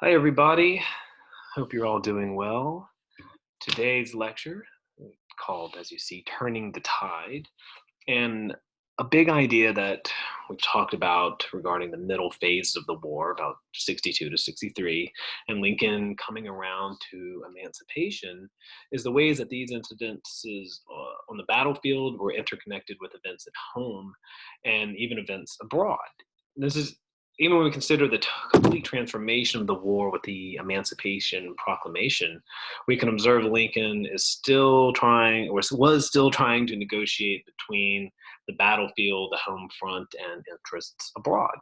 Hi, everybody. Hope you're all doing well. Today's lecture, called, as you see, Turning the Tide, and a big idea that we've talked about regarding the middle phase of the war, about 62 to 63, and Lincoln coming around to emancipation, is the ways that these incidences on the battlefield were interconnected with events at home and even events abroad. This is even when we consider the complete transformation of the war with the Emancipation Proclamation, we can observe Lincoln is still trying, or was still trying to negotiate between the battlefield, the home front, and interests abroad.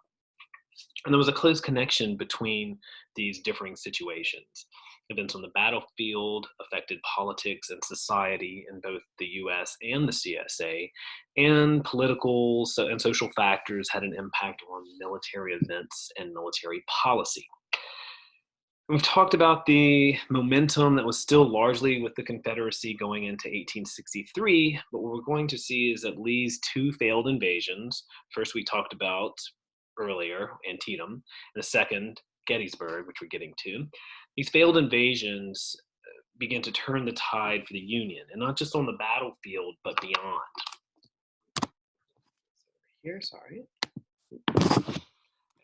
And there was a close connection between these differing situations. Events on the battlefield affected politics and society in both the US and the CSA, and political and social factors had an impact on military events and military policy. We've talked about the momentum that was still largely with the Confederacy going into 1863, but what we're going to see is that Lee's two failed invasions, first we talked about earlier, Antietam, and the second, Gettysburg, which we're getting to, these failed invasions began to turn the tide for the Union, and not just on the battlefield, but beyond. Here, sorry.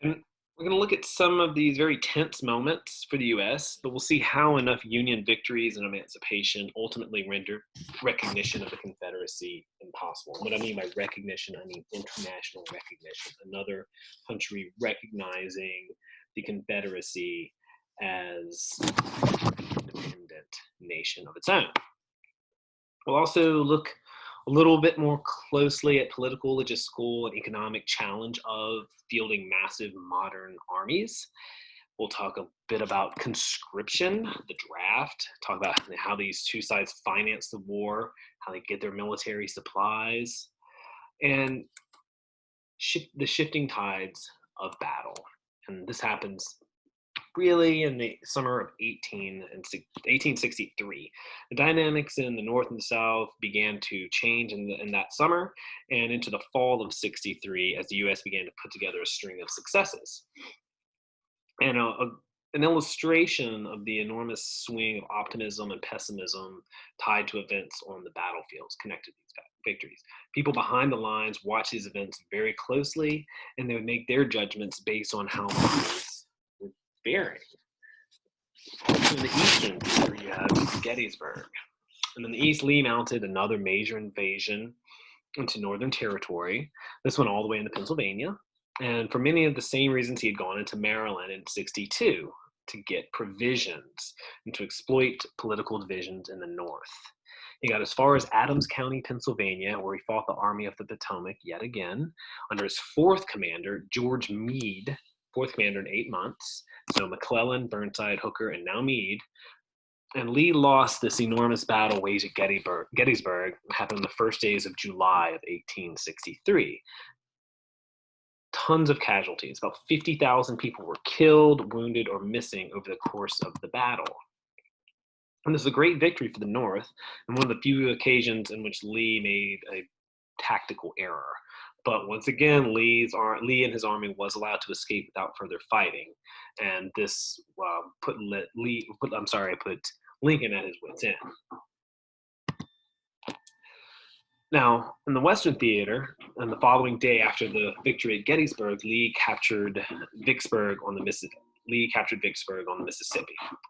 And we're going to look at some of these very tense moments for the US, but we'll see how enough Union victories and emancipation ultimately rendered recognition of the Confederacy impossible. And what I mean by recognition, I mean international recognition, another country recognizing the Confederacy as an independent nation of its own. We'll also look a little bit more closely at political, logistical, and economic challenge of fielding massive modern armies. We'll talk a bit about conscription, the draft, talk about how these two sides finance the war, how they get their military supplies, and the shifting tides of battle. And this happens really in the summer of 1863. The dynamics in the North and the South began to change in that summer and into the fall of 63 as the US began to put together a string of successes. And an illustration of the enormous swing of optimism and pessimism tied to events on the battlefields connected to these victories. People behind the lines watch these events very closely, and they would make their judgments based on how bearing. In the eastern theater, you have Gettysburg. And in the east, Lee mounted another major invasion into Northern Territory, this one all the way into Pennsylvania. And for many of the same reasons he had gone into Maryland in 62 to get provisions and to exploit political divisions in the North. He got as far as Adams County, Pennsylvania, where he fought the Army of the Potomac yet again under his fourth commander, George Meade, fourth commander in 8 months. So McClellan, Burnside, Hooker, and now Meade. And Lee lost this enormous battle waged at Gettysburg, happened in the first days of July of 1863. Tons of casualties. About 50,000 people were killed, wounded, or missing over the course of the battle. And this is a great victory for the North, and one of the few occasions in which Lee made a tactical error. But once again, Lee and his army was allowed to escape without further fighting, and this put Lincoln at his wits' end. Now, in the Western Theater, on the following day after the victory at Gettysburg, Lee captured Vicksburg on the Mississippi.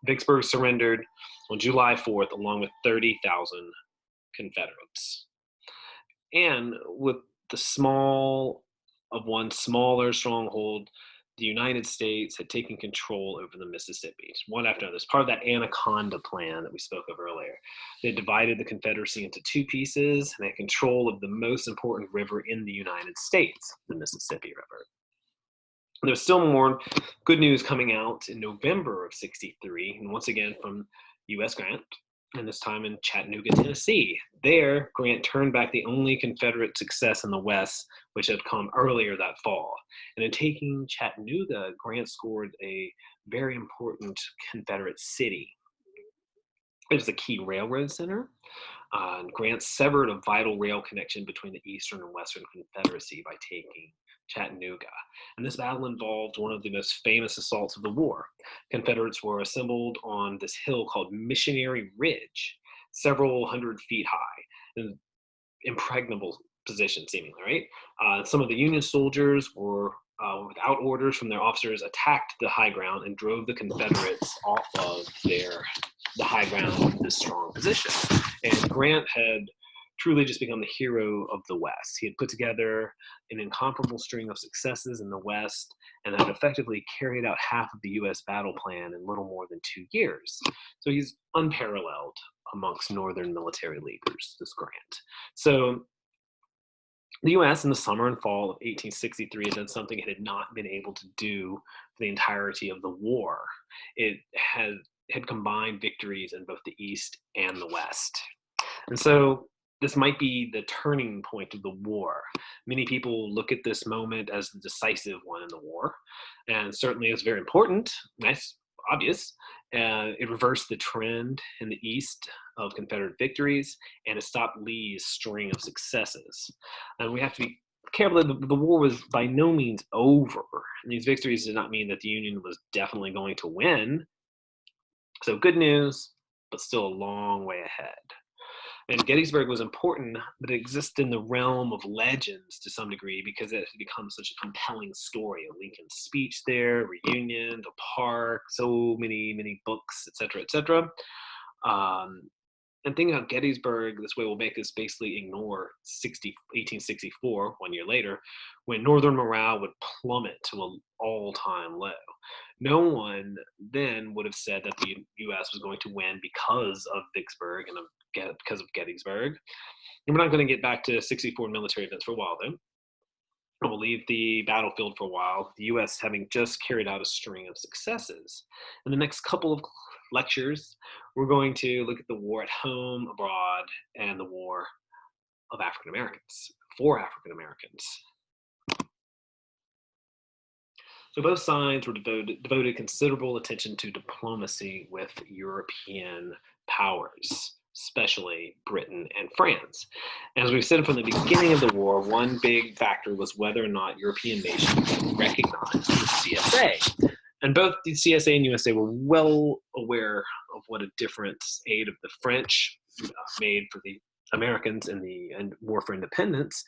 Vicksburg surrendered on July 4th, along with 30,000 Confederates. And with one smaller stronghold, the United States had taken control over the Mississippi, one after another. It's part of that Anaconda plan that we spoke of earlier. They divided the Confederacy into two pieces, and they had control of the most important river in the United States, the Mississippi River. There's still more good news coming out in November of 63, and once again from U.S. Grant, and this time in Chattanooga, Tennessee. There, Grant turned back the only Confederate success in the West, which had come earlier that fall. And in taking Chattanooga, Grant scored a very important Confederate city. It was a key railroad center. Grant severed a vital rail connection between the Eastern and Western Confederacy by taking Chattanooga. And this battle involved one of the most famous assaults of the war. Confederates were assembled on this hill called Missionary Ridge, several hundred feet high, an impregnable position, seemingly, right? Some of the Union soldiers were, without orders from their officers, attacked the high ground and drove the Confederates off of the high ground of this strong position. And Grant had truly just become the hero of the West. He had put together an incomparable string of successes in the West and had effectively carried out half of the U.S. battle plan in little more than 2 years. So he's unparalleled amongst Northern military leaders, this Grant. So the U.S. in the summer and fall of 1863 had done something it had not been able to do for the entirety of the war. It had combined victories in both the East and the West. And so this might be the turning point of the war. Many people look at this moment as the decisive one in the war, and certainly it's very important. That's obvious. It reversed the trend in the East of Confederate victories, and it stopped Lee's string of successes. And we have to be careful that the war was by no means over. And these victories did not mean that the Union was definitely going to win. So good news, but still a long way ahead. And Gettysburg was important, but it exists in the realm of legends to some degree because it has become such a compelling story. Lincoln's speech there, reunion, the park, so many books, etc., etc. And thinking about Gettysburg this way will make us basically ignore 1864, 1 year later, when Northern morale would plummet to an all-time low. No one then would have said that the U.S. was going to win because of Vicksburg and because of Gettysburg. And we're not going to get back to 64 military events for a while, though. We'll leave the battlefield for a while, the U.S. having just carried out a string of successes. In the next couple of lectures, we're going to look at the war at home, abroad, and the war of African Americans, for African Americans. So both sides were devoted considerable attention to diplomacy with European powers, especially Britain and France. As we've said from the beginning of the war, one big factor was whether or not European nations recognized the CSA. And both the CSA and USA were well aware of what a difference aid of the French made for the Americans in the war for independence.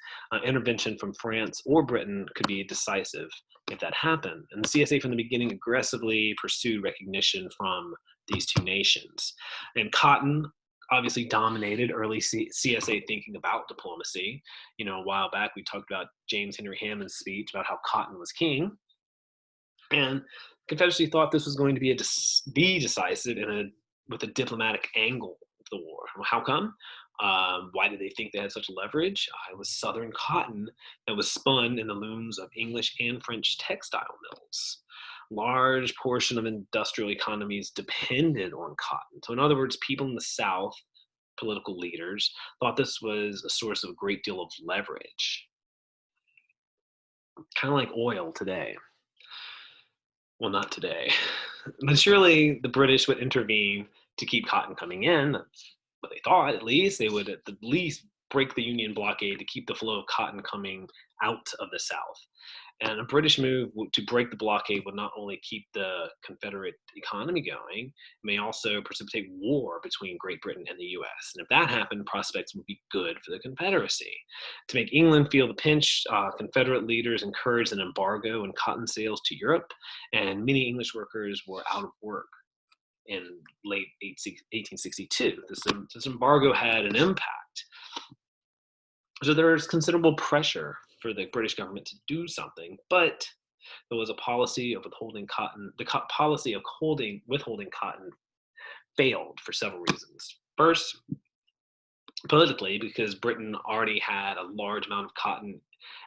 Intervention from France or Britain could be decisive if that happened. And the CSA from the beginning aggressively pursued recognition from these two nations. And Cotton obviously dominated early CSA thinking about diplomacy. You know, a while back we talked about James Henry Hammond's speech about how Cotton was king. And Confederacy thought this was going to be decisive with a diplomatic angle of the war. Well, how come? Why did they think they had such leverage? It was Southern cotton that was spun in the looms of English and French textile mills. Large portion of industrial economies depended on cotton. So in other words, people in the South, political leaders, thought this was a source of a great deal of leverage. Kind of like oil today. Well, not today. But surely the British would intervene to keep cotton coming in. That's what they thought, at least. They would at the least break the Union blockade to keep the flow of cotton coming out of the South. And a British move to break the blockade would not only keep the Confederate economy going, it may also precipitate war between Great Britain and the US. And if that happened, prospects would be good for the Confederacy. To make England feel the pinch, Confederate leaders encouraged an embargo in cotton sales to Europe, and many English workers were out of work in late 1862. This embargo had an impact. So there's considerable pressure for the British government to do something, but there was a policy of withholding cotton. The policy of withholding cotton failed for several reasons. First, politically, because Britain already had a large amount of cotton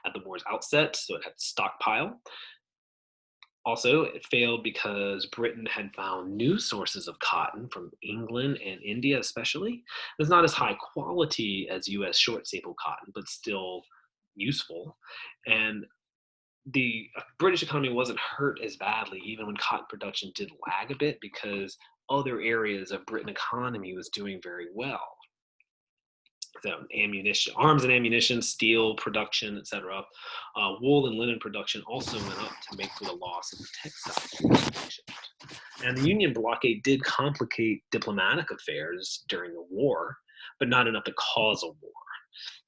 at the war's outset, so it had to stockpile. Also, it failed because Britain had found new sources of cotton from England and India especially. It's not as high quality as US short staple cotton, but still useful. And the British economy wasn't hurt as badly even when cotton production did lag a bit because other areas of Britain economy was doing very well. So ammunition, arms and ammunition, steel production, etc. Wool and linen production also went up to make for the loss of the textile population. And the Union blockade did complicate diplomatic affairs during the war, but not enough to cause a war.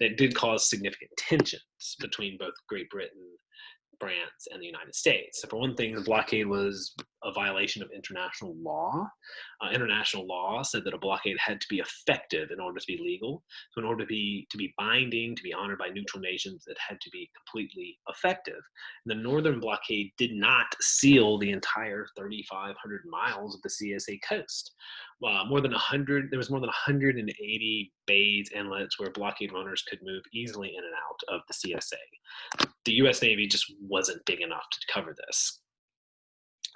That did cause significant tensions between both Great Britain, France, and the United States. So, for one thing, the blockade was a violation of international law. International law said that a blockade had to be effective in order to be legal. So, in order to be binding, to be honored by neutral nations, it had to be completely effective. And the Northern blockade did not seal the entire 3,500 miles of the CSA coast. There was more than 180 bays, inlets where blockade runners could move easily in and out of the CSA. The U.S. Navy just wasn't big enough to cover this.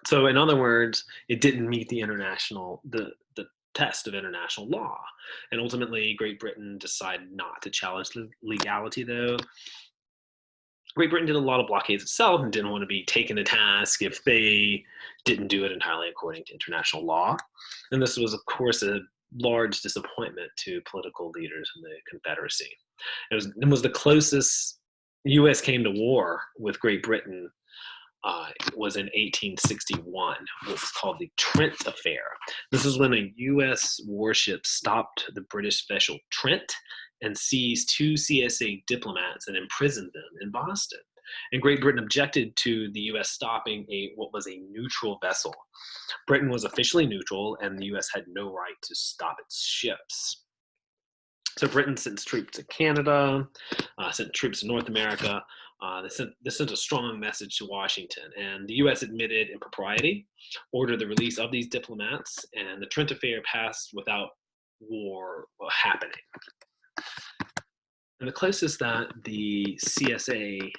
So, in other words, it didn't meet the test of international law. And ultimately, Great Britain decided not to challenge the legality, though. Great Britain did a lot of blockades itself and didn't want to be taken to task if they didn't do it entirely according to international law. And this was, of course, a large disappointment to political leaders in the Confederacy. It was the closest U.S. came to war with Great Britain was in 1861, what was called the Trent Affair. This is when a U.S. warship stopped the British vessel Trent and seized two CSA diplomats and imprisoned them in Boston. And Great Britain objected to the U.S. stopping what was a neutral vessel. Britain was officially neutral, and the U.S. had no right to stop its ships. So Britain sent troops to Canada, sent troops to North America. They sent a strong message to Washington, and the U.S. admitted impropriety, ordered the release of these diplomats, and the Trent Affair passed without war happening. And the closest that the CSA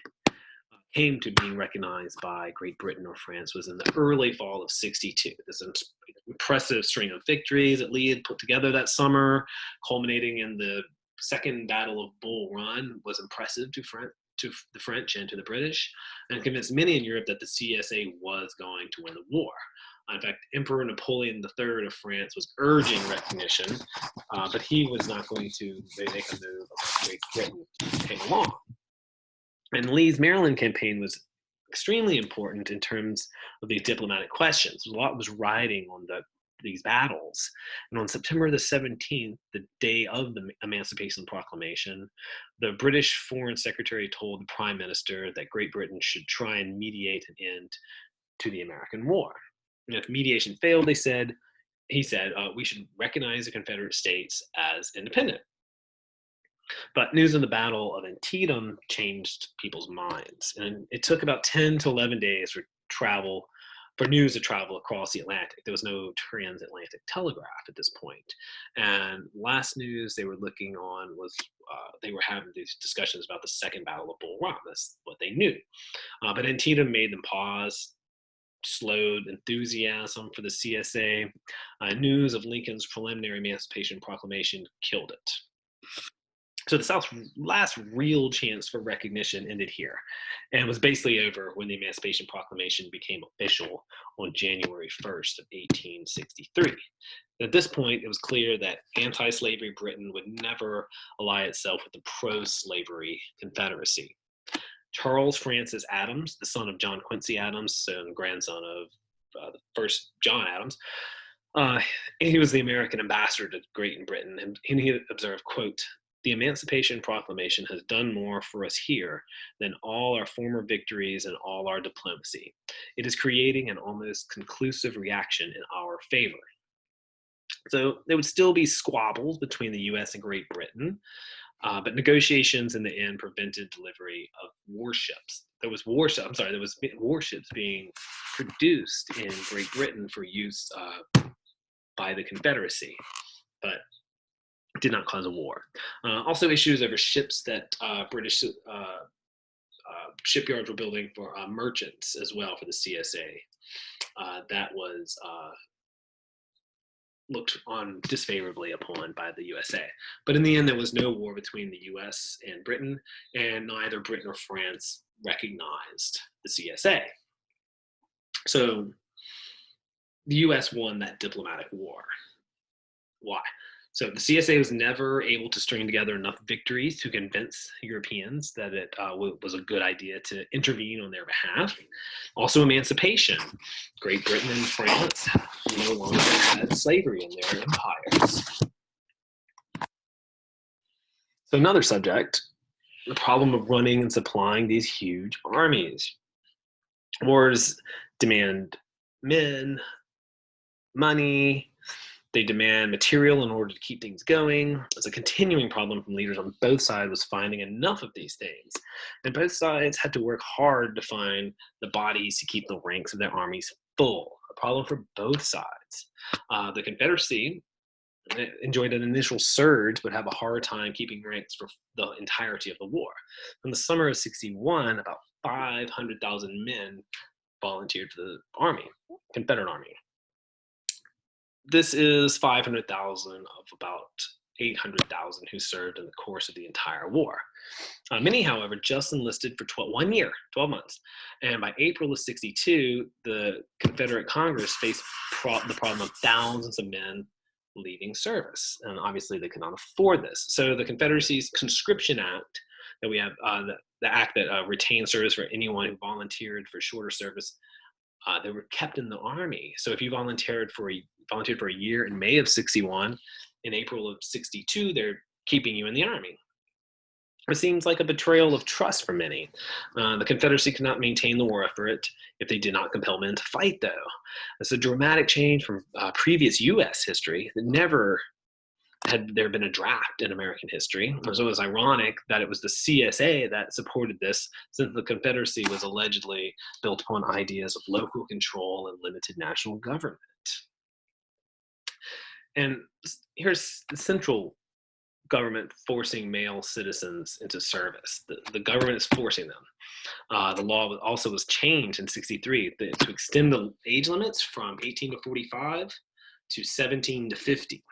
came to being recognized by Great Britain or France was in the early fall of '62. This impressive string of victories that Lee had put together that summer, culminating in the Second Battle of Bull Run, was impressive to the French and to the British, and convinced many in Europe that the CSA was going to win the war. In fact, Emperor Napoleon III of France was urging recognition, but he was not going to make a move unless Great Britain came along. And Lee's Maryland campaign was extremely important in terms of these diplomatic questions. A lot was riding on these battles. And on September the 17th, the day of the Emancipation Proclamation, the British Foreign Secretary told the Prime Minister that Great Britain should try and mediate an end to the American War. And if mediation failed, he said, we should recognize the Confederate States as independent. But news of the Battle of Antietam changed people's minds, and it took about 10 to 11 days for news to travel across the Atlantic. There was no transatlantic telegraph at this point. And last news they were looking on was they were having these discussions about the Second Battle of Bull Run. That's what they knew. But Antietam made them pause, slowed enthusiasm for the CSA. News of Lincoln's preliminary Emancipation Proclamation killed it. So the South's last real chance for recognition ended here, and was basically over when the Emancipation Proclamation became official on January 1st of 1863. At this point, it was clear that anti-slavery Britain would never ally itself with the pro-slavery Confederacy. Charles Francis Adams, the son of John Quincy Adams and grandson of the first John Adams, he was the American ambassador to Great Britain, and he observed, quote, "The Emancipation Proclamation has done more for us here than all our former victories and all our diplomacy. It is creating an almost conclusive reaction in our favor." So there would still be squabbles between the U.S. and Great Britain, but negotiations in the end prevented delivery of warships. There was warships being produced in Great Britain for use by the Confederacy, but did not cause a war. Also, issues over ships that British shipyards were building for merchants as well for the CSA. That was looked on disfavorably upon by the USA. But in the end, there was no war between the US and Britain, and neither Britain or France recognized the CSA. So the US won that diplomatic war. Why? So the CSA was never able to string together enough victories to convince Europeans that it was a good idea to intervene on their behalf. Also, emancipation. Great Britain and France no longer had slavery in their empires. So another subject, the problem of running and supplying these huge armies. Wars demand men, money, they demand material in order to keep things going. It's a continuing problem from leaders on both sides was finding enough of these things. And both sides had to work hard to find the bodies to keep the ranks of their armies full. A problem for both sides. The Confederacy enjoyed an initial surge, but have a hard time keeping ranks for the entirety of the war. In the summer of 61, about 500,000 men volunteered for the army, Confederate Army. This is 500,000 of about 800,000 who served in the course of the entire war. Many, however, just enlisted for 1 year, 12 months. And by April of 62, the Confederate Congress faced the problem of thousands of men leaving service. And obviously, they could not afford this. So the Confederacy's Conscription Act, that we have, the act that retained service for anyone who volunteered for shorter service, they were kept in the army. So if you volunteered for a year in May of 61, in April of 62, they're keeping you in the army. It seems like a betrayal of trust for many. The Confederacy could not maintain the war effort if they did not compel men to fight, though. It's a dramatic change from previous U.S. history. Never had there been a draft in American history. So it was ironic that it was the CSA that supported this, since the Confederacy was allegedly built upon ideas of local control and limited national government. And here's the central government forcing male citizens into service. The government is forcing them. The law also was changed in 63 to extend the age limits from 18 to 45 to 17 to 50.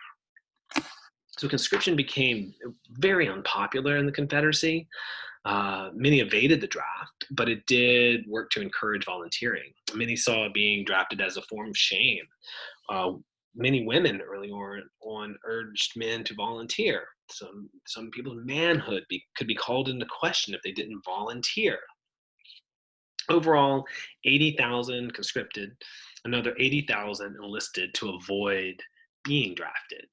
So conscription became very unpopular in the Confederacy. Many evaded the draft, but it did work to encourage volunteering. Many saw it being drafted as a form of shame. Many women early on urged men to volunteer. Some people's manhood could be called into question if they didn't volunteer. Overall, 80,000 conscripted, another 80,000 enlisted to avoid being drafted.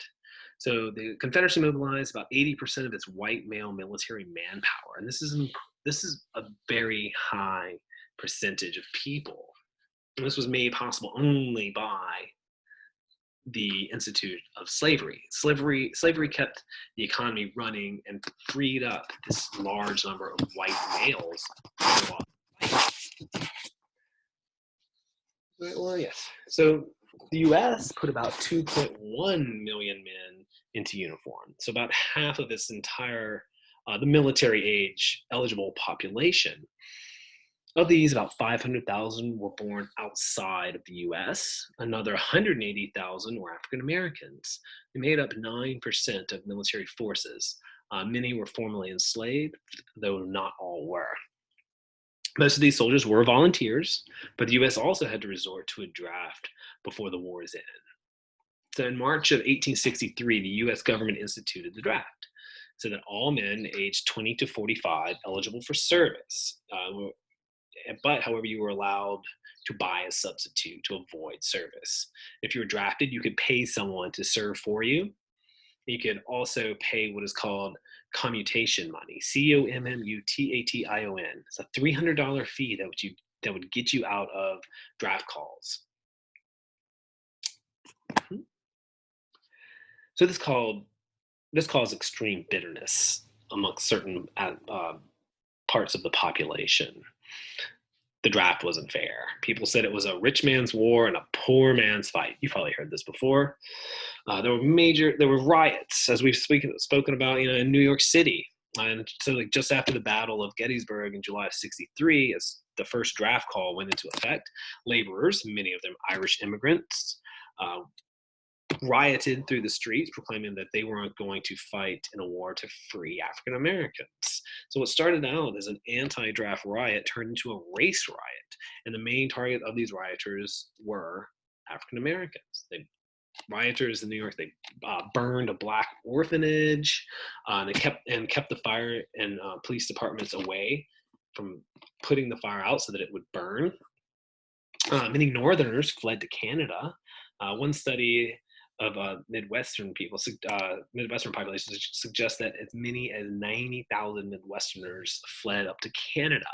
So the Confederacy mobilized about 80% of its white male military manpower, and this is a very high percentage of people. And this was made possible only by the institute of slavery. Slavery kept the economy running and freed up this large number of white males. Well, yes. So the U.S. put about 2.1 million men into uniform. So about half of its entire, the military age eligible population. Of these, about 500,000 were born outside of the U.S. Another 180,000 were African Americans. They made up 9% of military forces. Many were formerly enslaved, though not all were. Most of these soldiers were volunteers, but the U.S. also had to resort to a draft before the war's end. So in March of 1863, the U.S. government instituted the draft, so that all men aged 20 to 45 eligible for service. But, however, you were allowed to buy a substitute to avoid service. If you were drafted, you could pay someone to serve for you. You could also pay what is called commutation money, COMMUTATION. It's a $300 fee that would get you out of draft calls. So this caused extreme bitterness amongst certain parts of the population. The draft wasn't fair. People said it was a rich man's war and a poor man's fight. You've probably heard this before. There were riots, as we've spoken about, in New York City. And so just after the Battle of Gettysburg in July of 63, as the first draft call went into effect, laborers, many of them Irish immigrants, rioted through the streets, proclaiming that they weren't going to fight in a war to free African Americans. So what started out as an anti-draft riot turned into a race riot, and the main target of these rioters were African Americans. They rioters in New York, they burned a black orphanage. They kept the fire and police departments away from putting the fire out so that it would burn. Many Northerners fled to Canada. One study of Midwestern populations suggests that as many as 90,000 Midwesterners fled up to Canada.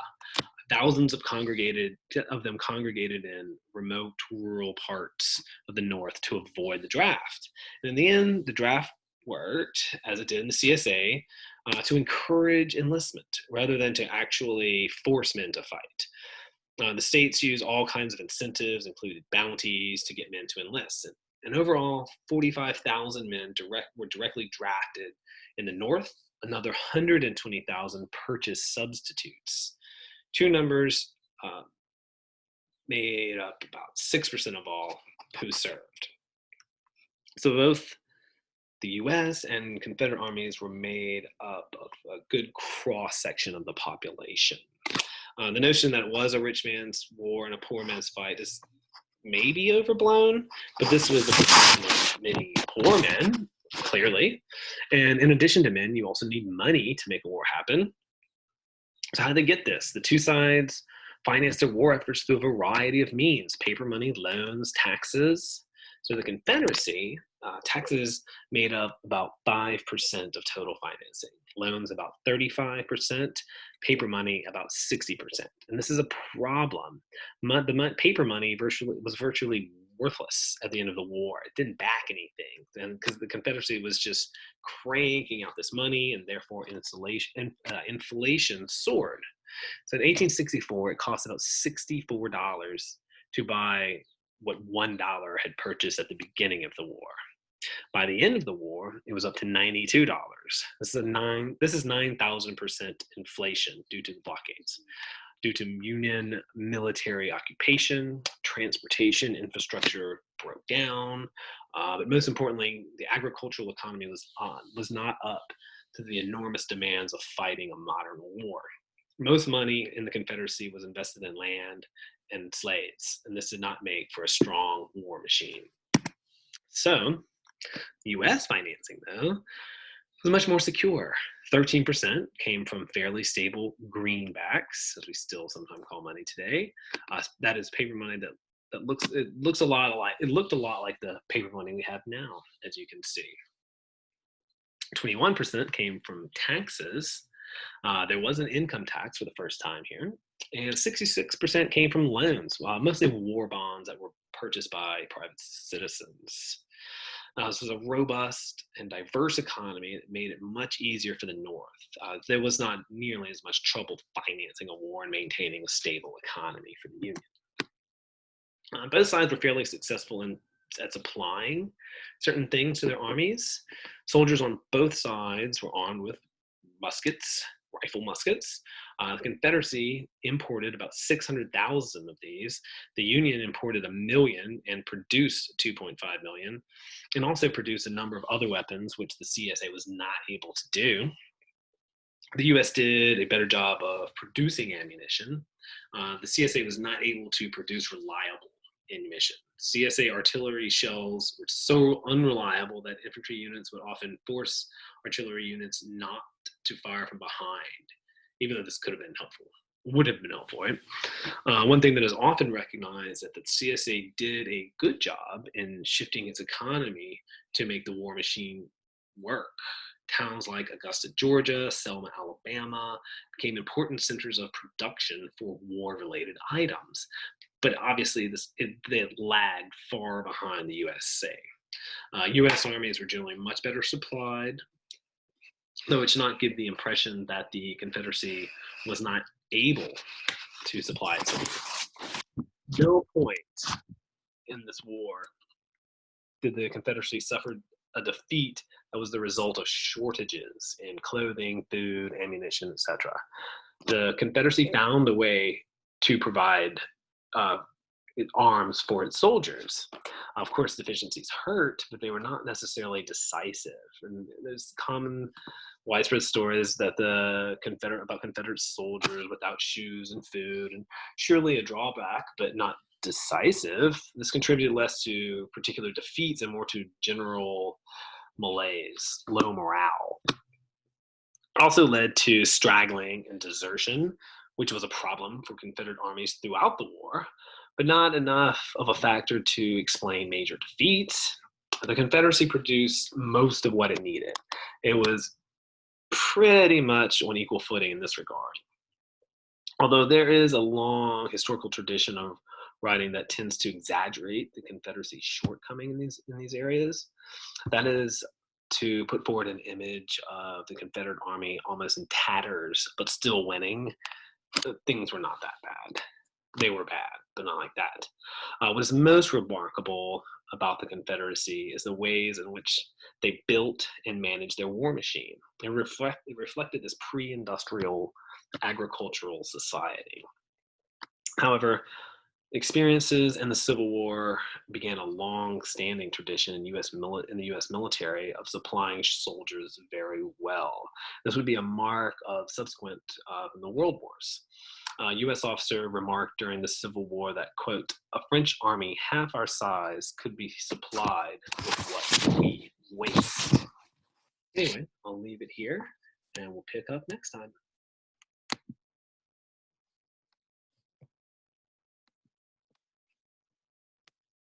Thousands of them congregated in remote rural parts of the North to avoid the draft. And in the end, the draft worked, as it did in the CSA, to encourage enlistment rather than to actually force men to fight. The states used all kinds of incentives, included bounties, to get men to enlist. And overall, 45,000 men were directly drafted in the North. Another 120,000 purchased substitutes. Two numbers made up about 6% of all who served. So both the US and Confederate armies were made up of a good cross-section of the population. The notion that it was a rich man's war and a poor man's fight is maybe overblown, but this was the position of many poor men, clearly. And in addition to men, you also need money to make a war happen. So how did they get this? The two sides financed their war efforts through a variety of means: paper money, loans, taxes. So the Confederacy, taxes made up about 5% of total financing, loans about 35%, paper money about 60%. And this is a problem. The paper money was virtually worthless at the end of the war. It didn't back anything, and because the Confederacy was just cranking out this money, and therefore inflation soared. So in 1864, it cost about $64 to buy what $1 had purchased at the beginning of the war. By the end of the war, it was up to $92. This is 9,000% inflation due to the blockades. Due to Union military occupation, transportation infrastructure broke down, but most importantly, the agricultural economy was not up to the enormous demands of fighting a modern war. Most money in the Confederacy was invested in land and slaves, and this did not make for a strong war machine. So, U.S. financing, though, was much more secure. 13% came from fairly stable greenbacks, as we still sometimes call money today. That is paper money that looked a lot like the paper money we have now, as you can see. 21% came from taxes. There was an income tax for the first time here, and 66% came from loans, mostly war bonds that were purchased by private citizens. This was a robust and diverse economy that made it much easier for the North. There was not nearly as much trouble financing a war and maintaining a stable economy for the Union. Both sides were fairly successful at supplying certain things to their armies. Soldiers on both sides were armed with muskets, rifle muskets. The Confederacy imported about 600,000 of these. The Union imported 1 million and produced 2.5 million, and also produced a number of other weapons, which the CSA was not able to do. The US did a better job of producing ammunition. The CSA was not able to produce reliable ammunition. CSA artillery shells were so unreliable that infantry units would often force artillery units not to fire from behind, even though this would have been helpful, right? One thing that is often recognized is that the CSA did a good job in shifting its economy to make the war machine work. Towns like Augusta, Georgia, Selma, Alabama became important centers of production for war-related items. But obviously, they lagged far behind the USA. U.S. armies were generally much better supplied, though it should not give the impression that the Confederacy was not able to supply itself. No point in this war did the Confederacy suffer a defeat that was the result of shortages in clothing, food, ammunition, etc. The Confederacy found a way to provide arms for its soldiers. Of course, deficiencies hurt, but they were not necessarily decisive. And there's common widespread stories that about Confederate soldiers without shoes and food, and surely a drawback, but not decisive, this contributed less to particular defeats and more to general malaise, low morale. It also led to straggling and desertion, which was a problem for Confederate armies throughout the war, but not enough of a factor to explain major defeats. The Confederacy produced most of what it needed. It was pretty much on equal footing in this regard. Although there is a long historical tradition of writing that tends to exaggerate the Confederacy's shortcoming in these areas, that is to put forward an image of the Confederate Army almost in tatters, but still winning. Things were not that bad. They were bad, but not like that. What is most remarkable about the Confederacy is the ways in which they built and managed their war machine. It reflected this pre-industrial agricultural society. However, experiences in the Civil War began a long-standing tradition in in the U.S. military of supplying soldiers very well. This would be a mark of subsequent the World Wars. A U.S. officer remarked during the Civil War that, quote, "A French army half our size could be supplied with what we waste." Anyway, I'll leave it here and we'll pick up next time.